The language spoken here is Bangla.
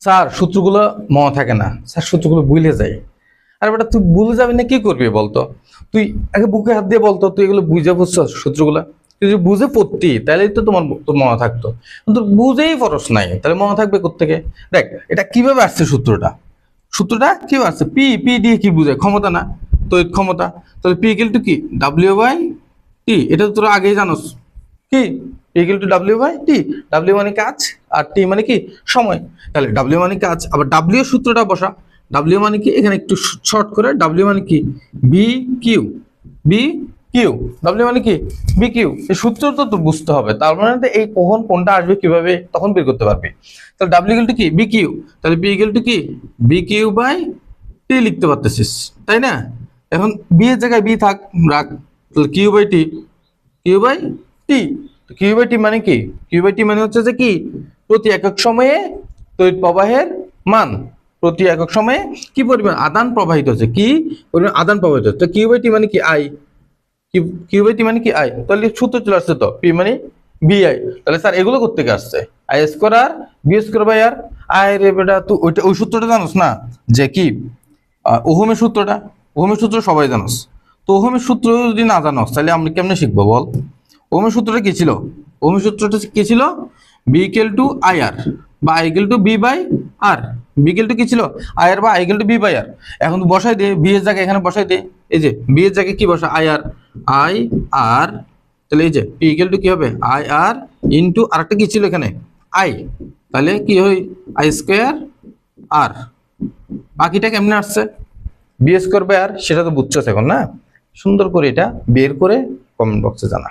স্যার সূত্রগুলো মনে থাকে না স্যার, সূত্রগুলো ভুলে যায়। আরে বেটা তুই ভুলে যাবি না, কি করবি বলতো? তুই আগে বুকে হাত দিয়ে বলতো, তুই এগুলো বুঝে পড়ছস সূত্রগুলা? তুই যদি বুঝে পড়তি তাহলেই তো তোর মনে থাকতো, কিন্তু বুঝেই পড়স নাই, তাহলে মনে থাকবে কোত্থেকে? দেখ এটা কিভাবে আসছে সূত্রটা, সূত্রটা কিভাবে আসছে? পি পি দিয়ে কি বুঝায়? ক্ষমতা না, তড়িৎ ক্ষমতা। তাহলে পি ইকুয়াল টু কি? W by T. এটা তো তোরা আগেই জানোস। কি? P equal to W by T. W মানে কাজ আর টি মানে কি? সময়। তাহলে ডাব্লিউ মানে কাজ, আবার ডাব্লিউ সূত্রটা বসা। ডাব্লিউ মানে কি? এখানে একটু শর্ট করে ডাব্লিউ মানে কি? V Q. V Q. W মানে কি? V Q. এই সূত্র তো তোর বুঝতে হবে, তার মানে তো এই কখন কোনটা আসবে কিভাবে তখন বের করতে পারবি। তাহলে ডাব্লিউ ইকুয়াল টু কি? V Q. তাহলে বি ইকুয়াল টু কি? বি কিউ বাই টি লিখতে পারতেছিস, তাই না? এখন বি এর জায়গায় বি থাক, রাখ। তাহলে Q by T. Q by T. Q by T মানে কি? কিউ বাই টি মানে হচ্ছে যে কি? প্রতি একক সময়ে তড়িৎ প্রবাহের মান। প্রতি একক সময়ে কি পরিমাণ আদান প্রবাহিত হচ্ছে, কি পরিমাণ আদান প্রবাহিত হচ্ছে। তো কিউ বাই টি মানে কি? আই। কিউ বাই টি মানে কি? আই। তাহলে সূত্র চলে আসছে তো, পি মানে বি আই। তাহলে স্যার এগুলো কোত্থেকে আসছে? I square R V square by R. আই রে বেটা, তুই ওইটা ওই সূত্রটা জানোস না, যে কি ওহমের সূত্রটা? ওহমের সূত্র সবাই জানোস। তো ওহমের সূত্র যদি না জানোস তাহলে আমরা কেমনে শিখবো বল? ওহমের সূত্রটা কি ছিল? ওহমের সূত্রটা কি ছিল? V equal to I R, বা I equal to V by R. V equal to কি ছিল? আই আর বা I equal to V by R. এখন বসাই দে বি এর জায়গায়, এখানে বসাই দে। এই যে বি এর জায়গায় কি বসা? I R. I R. তাহলে এই যে পি ইকুয়াল টু কি হবে? আই আর ইন্টু আরেকটা কি ছিল এখানে? আই। তাহলে কি হয়? আই স্কোয়ার আর। বাকিটা কেমনে আসছে? বি স্কোয়ার বাই আর। সেটা তো বুঝছো এখন না? সুন্দর করে এটা বের করে কমেন্ট বক্সে জানা।